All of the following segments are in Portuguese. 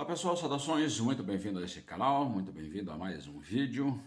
Olá pessoal, saudações, muito bem-vindo a este canal, muito bem-vindo a mais um vídeo.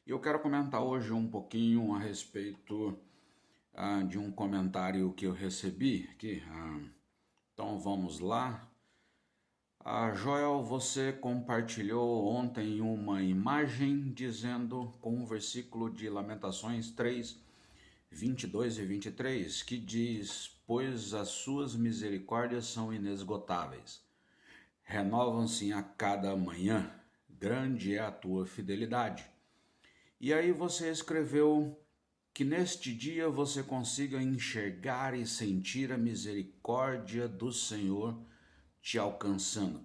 E eu quero comentar hoje um pouquinho a respeito de um comentário que eu recebi aqui. Então vamos lá. Joel, você compartilhou ontem uma imagem dizendo com um versículo de Lamentações 3, 22 e 23, que diz: pois as suas misericórdias são inesgotáveis. Renovam-se a cada manhã, grande é a tua fidelidade. E aí você escreveu que neste dia você consiga enxergar e sentir a misericórdia do Senhor te alcançando.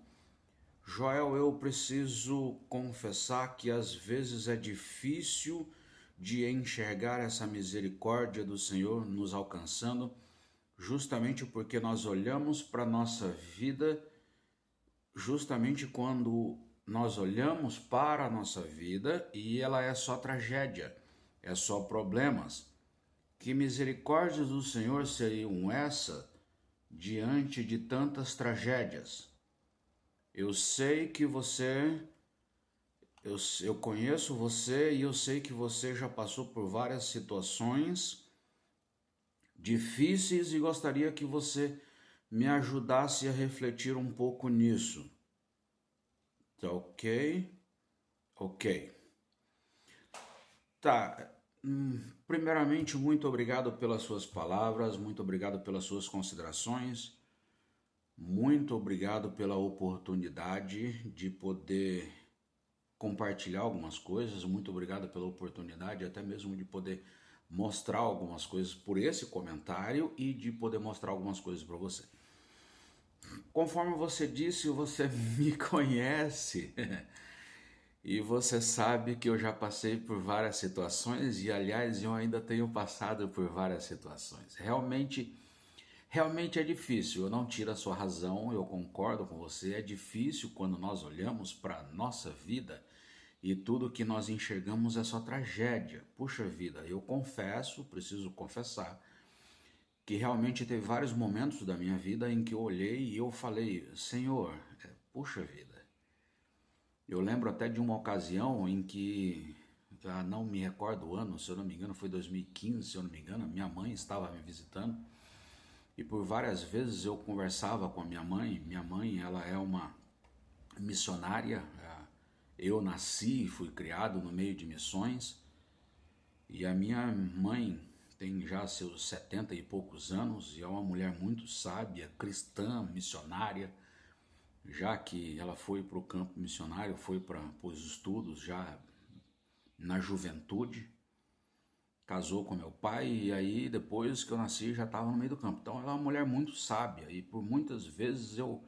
Joel, eu preciso confessar que às vezes é difícil de enxergar essa misericórdia do Senhor nos alcançando, justamente porque nós olhamos para a nossa vida. Justamente quando nós olhamos para a nossa vida e ela é só tragédia, é só problemas. Que misericórdias do Senhor seriam essa diante de tantas tragédias? Eu sei que eu conheço você e eu sei que você já passou por várias situações difíceis e gostaria que você me ajudasse a refletir um pouco nisso. Tá ok? Ok. Tá. Primeiramente, muito obrigado pelas suas palavras, muito obrigado pelas suas considerações, muito obrigado pela oportunidade de poder compartilhar algumas coisas, muito obrigado pela oportunidade até mesmo de poder mostrar algumas coisas por esse comentário e de poder mostrar algumas coisas para você. Conforme você disse, você me conhece e você sabe que eu já passei por várias situações e, aliás, eu ainda tenho passado por várias situações. Realmente é difícil, eu não tiro a sua razão, eu concordo com você, é difícil quando nós olhamos para a nossa vida e tudo que nós enxergamos é só tragédia. Puxa vida, eu confesso, preciso confessar, que realmente teve vários momentos da minha vida em que eu olhei e eu falei: Senhor, puxa vida. Eu lembro até de uma ocasião em que, já não me recordo o ano, se eu não me engano foi 2015, se eu não me engano, minha mãe estava me visitando e por várias vezes eu conversava com a minha mãe. Minha mãe, ela é uma missionária, eu nasci e fui criado no meio de missões e a minha mãe tem já seus 70 e poucos anos e é uma mulher muito sábia, cristã, missionária, já que ela foi para o campo missionário, foi para os estudos já na juventude, casou com meu pai e aí depois que eu nasci já estava no meio do campo. Então ela é uma mulher muito sábia e por muitas vezes eu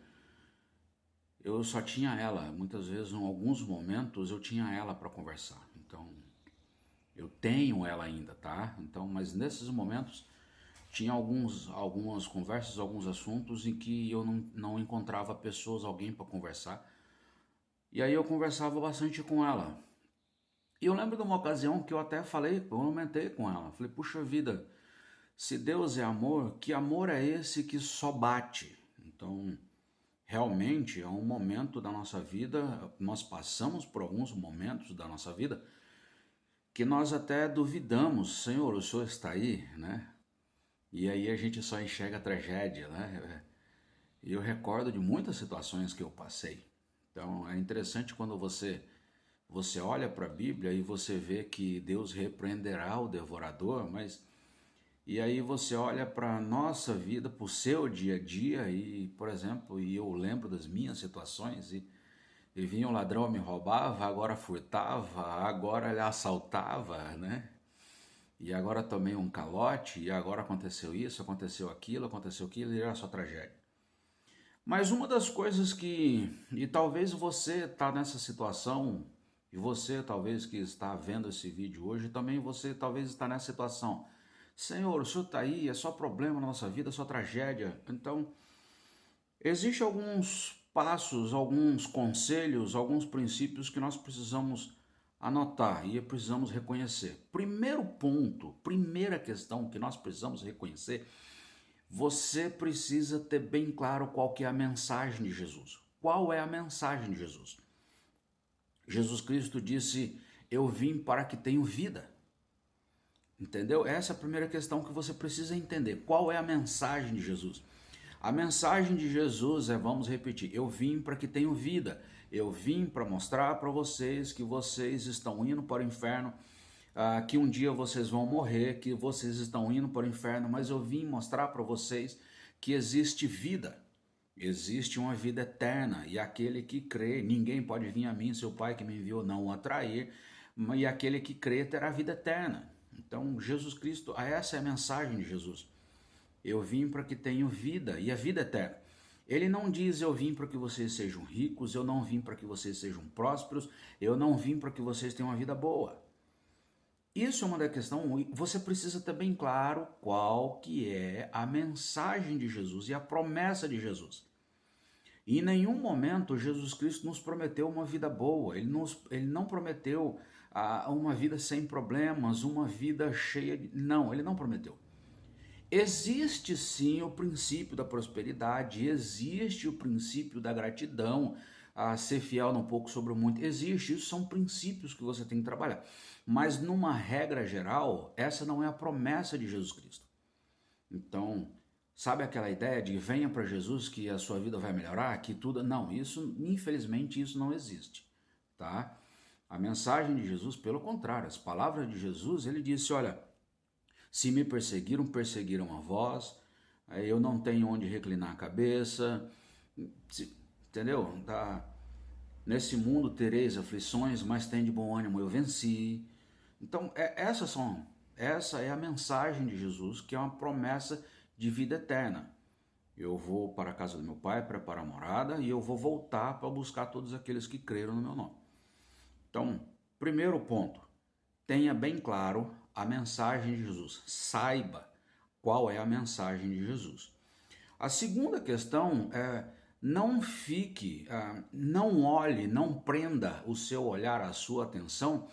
só tinha ela, muitas vezes em alguns momentos eu tinha ela para conversar. Então eu tenho ela ainda, tá? Então, mas nesses momentos tinha algumas conversas, alguns assuntos em que eu não encontrava pessoas, alguém para conversar. E aí eu conversava bastante com ela. E eu lembro de uma ocasião que eu até falei, eu comentei com ela. Falei: puxa vida, se Deus é amor, que amor é esse que só bate? Então, realmente é um momento da nossa vida, nós passamos por alguns momentos da nossa vida que nós até duvidamos: Senhor, o Senhor está aí, né? E aí a gente só enxerga a tragédia, né? E eu recordo de muitas situações que eu passei. Então é interessante quando você olha para a Bíblia e você vê que Deus repreenderá o devorador, mas e aí você olha para a nossa vida, para o seu dia a dia e, por exemplo, e eu lembro das minhas situações e vinha um ladrão, me roubava, agora furtava, agora ele assaltava, né? E agora tomei um calote, e agora aconteceu isso, aconteceu aquilo, e era só tragédia. Mas uma das coisas e talvez você está nessa situação, e você talvez que está vendo esse vídeo hoje, também você talvez está nessa situação. Senhor, o Senhor está aí, é só problema na nossa vida, é só tragédia. Então, existem alguns passos, alguns conselhos, alguns princípios que nós precisamos anotar e precisamos reconhecer. Primeiro ponto, primeira questão que nós precisamos reconhecer: você precisa ter bem claro qual que é a mensagem de Jesus. Qual é a mensagem de Jesus? Jesus Cristo disse, eu vim para que tenham vida. Entendeu? Essa é a primeira questão que você precisa entender. Qual é a mensagem de Jesus? A mensagem de Jesus é, vamos repetir, eu vim para que tenham vida. Eu vim para mostrar para vocês que vocês estão indo para o inferno, que um dia vocês vão morrer, que vocês estão indo para o inferno, mas eu vim mostrar para vocês que existe vida. Existe uma vida eterna, e aquele que crê, ninguém pode vir a mim, seu Pai que me enviou não o atrair, e aquele que crê terá vida eterna. Então, Jesus Cristo, essa é a mensagem de Jesus. Eu vim para que tenham vida, e a vida eterna. Ele não diz, eu vim para que vocês sejam ricos, eu não vim para que vocês sejam prósperos, eu não vim para que vocês tenham uma vida boa. Isso é uma da questão, você precisa ter bem claro qual que é a mensagem de Jesus e a promessa de Jesus. E em nenhum momento Jesus Cristo nos prometeu uma vida boa, ele não prometeu uma vida sem problemas, uma vida cheia de... Não, ele não prometeu. Existe sim o princípio da prosperidade, existe o princípio da gratidão, a ser fiel no pouco sobre o muito, existe, isso são princípios que você tem que trabalhar. Mas numa regra geral, essa não é a promessa de Jesus Cristo. Então, sabe aquela ideia de venha para Jesus que a sua vida vai melhorar, que tudo... Não, isso, infelizmente, isso não existe, tá? A mensagem de Jesus, pelo contrário, as palavras de Jesus, ele disse, olha, se me perseguiram, perseguiram a vós, eu não tenho onde reclinar a cabeça, entendeu? Nesse mundo tereis aflições, mas tem de bom ânimo, eu venci. Então, essa é a mensagem de Jesus, que é uma promessa de vida eterna. Eu vou para a casa do meu Pai, preparar a morada, e eu vou voltar para buscar todos aqueles que creram no meu nome. Então, primeiro ponto, tenha bem claro a mensagem de Jesus. Saiba qual é a mensagem de Jesus. A segunda questão é, não fique, não olhe, não prenda o seu olhar, a sua atenção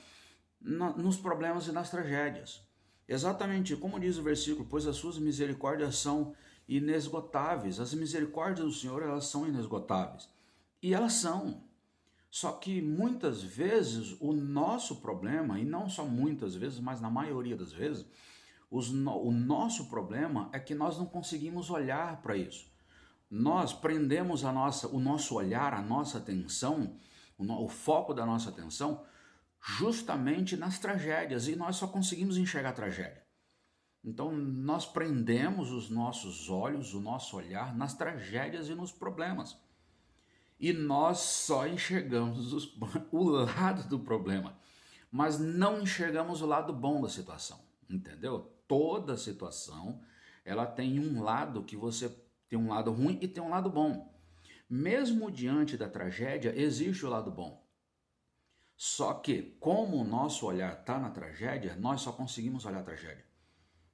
nos problemas e nas tragédias. Exatamente como diz o versículo, pois as suas misericórdias são inesgotáveis. As misericórdias do Senhor, elas são inesgotáveis. E elas são. Só que muitas vezes o nosso problema, e não só muitas vezes, mas na maioria das vezes, o nosso problema é que nós não conseguimos olhar para isso. Nós prendemos o nosso olhar, a nossa atenção, o foco da nossa atenção, justamente nas tragédias, e nós só conseguimos enxergar a tragédia. Então nós prendemos os nossos olhos, o nosso olhar nas tragédias e nos problemas. E nós só enxergamos o lado do problema, mas não enxergamos o lado bom da situação, entendeu? Toda situação, ela tem um lado que você tem um lado ruim e tem um lado bom. Mesmo diante da tragédia, existe o lado bom. Só que, como o nosso olhar está na tragédia, nós só conseguimos olhar a tragédia.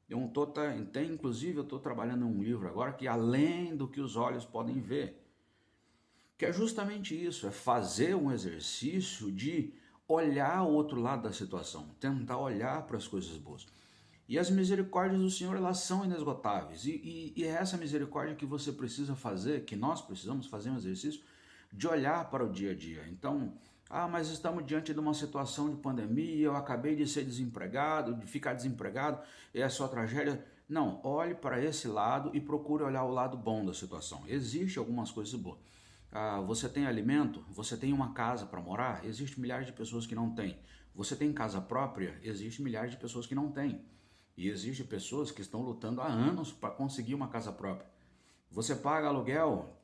Inclusive, eu estou trabalhando em um livro agora que além do que os olhos podem ver, que é justamente isso, é fazer um exercício de olhar o outro lado da situação, tentar olhar para as coisas boas. E as misericórdias do Senhor, elas são inesgotáveis. E é essa misericórdia que você precisa fazer, que nós precisamos fazer um exercício de olhar para o dia a dia. Então, mas estamos diante de uma situação de pandemia, eu acabei de ser desempregado, de ficar desempregado, é a sua tragédia. Não, olhe para esse lado e procure olhar o lado bom da situação. Existem algumas coisas boas. Você tem alimento? Você tem uma casa para morar? Existem milhares de pessoas que não têm. Você tem casa própria? Existem milhares de pessoas que não têm. E existem pessoas que estão lutando há anos para conseguir uma casa própria. Você paga aluguel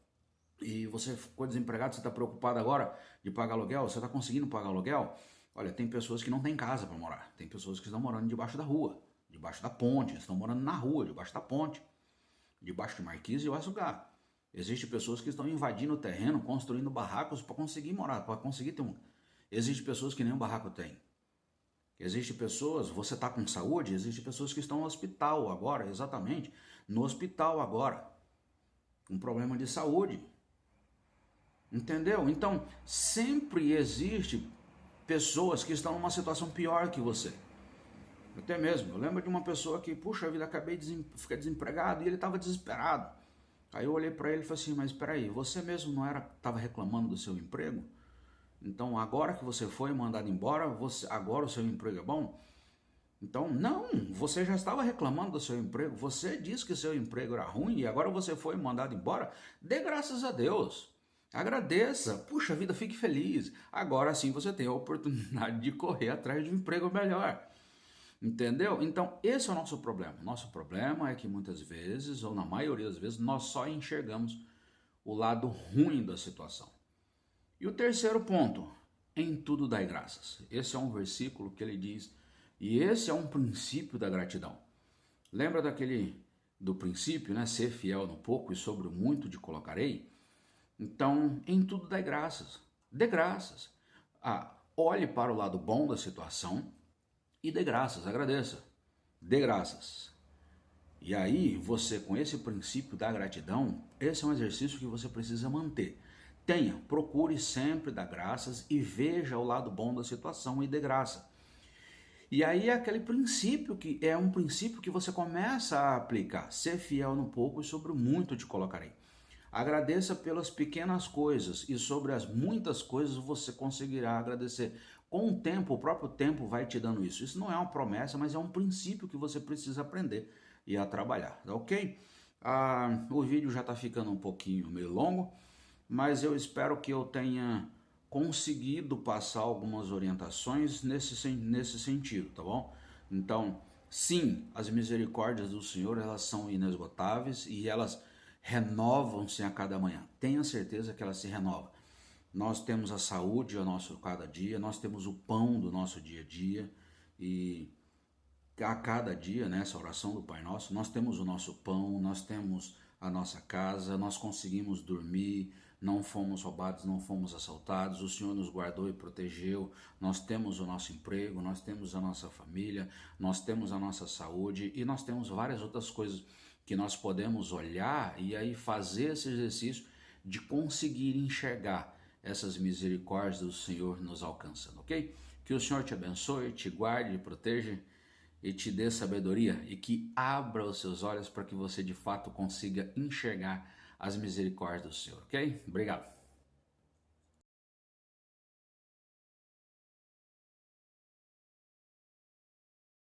e você ficou desempregado, você está preocupado agora de pagar aluguel? Você está conseguindo pagar aluguel? Olha, tem pessoas que não têm casa para morar. Tem pessoas que estão morando debaixo da rua, debaixo da ponte, estão morando na rua, debaixo da ponte, debaixo de marquise e outro lugar. Existem pessoas que estão invadindo o terreno, construindo barracos para conseguir morar, para conseguir ter um... Existem pessoas que nem um barraco tem. Existem pessoas, você está com saúde, existem pessoas que estão no hospital agora, exatamente, no hospital agora, com problema de saúde. Entendeu? Então, sempre existe pessoas que estão numa situação pior que você. Até mesmo, eu lembro de uma pessoa que, puxa vida, acabei de ficar desempregado e ele estava desesperado. Aí eu olhei para ele e falei assim, mas espera aí, você mesmo não estava reclamando do seu emprego? Então agora que você foi mandado embora, agora o seu emprego é bom? Então, não, você já estava reclamando do seu emprego, você disse que seu emprego era ruim e agora você foi mandado embora. Dê graças a Deus. Agradeça, puxa vida, fique feliz. Agora sim você tem a oportunidade de correr atrás de um emprego melhor. Entendeu? Então, esse é o nosso problema. Nosso problema é que muitas vezes, ou na maioria das vezes, nós só enxergamos o lado ruim da situação. E o terceiro ponto, em tudo dai graças. Esse é um versículo que ele diz, e esse é um princípio da gratidão. Lembra do princípio, né? Ser fiel no pouco e sobre o muito te colocarei? Então, em tudo dai graças. Dê graças. Olhe para o lado bom da situação e dê graças, agradeça. Dê graças. E aí, você com esse princípio da gratidão, esse é um exercício que você precisa manter. Procure sempre dar graças e veja o lado bom da situação e dê graça. E aí é aquele princípio que é um princípio que você começa a aplicar. Ser fiel no pouco e sobre o muito te colocarei. Agradeça pelas pequenas coisas e sobre as muitas coisas você conseguirá agradecer. Com o tempo, o próprio tempo vai te dando isso. Isso não é uma promessa, mas é um princípio que você precisa aprender e a trabalhar, ok? O vídeo já está ficando um pouquinho meio longo, mas eu espero que eu tenha conseguido passar algumas orientações nesse sentido, tá bom? Então, sim, as misericórdias do Senhor, elas são inesgotáveis e elas renovam-se a cada manhã. Tenha certeza que elas se renovam. Nós temos a saúde ao nosso cada dia, nós temos o pão do nosso dia a dia e a cada dia, nessa oração do Pai Nosso, nós temos o nosso pão, nós temos a nossa casa, nós conseguimos dormir, não fomos roubados, não fomos assaltados, o Senhor nos guardou e protegeu, nós temos o nosso emprego, nós temos a nossa família, nós temos a nossa saúde e nós temos várias outras coisas que nós podemos olhar e aí fazer esse exercício de conseguir enxergar essas misericórdias do Senhor nos alcançando, ok? Que o Senhor te abençoe, te guarde, te proteja e te dê sabedoria e que abra os seus olhos para que você de fato consiga enxergar as misericórdias do Senhor, ok? Obrigado.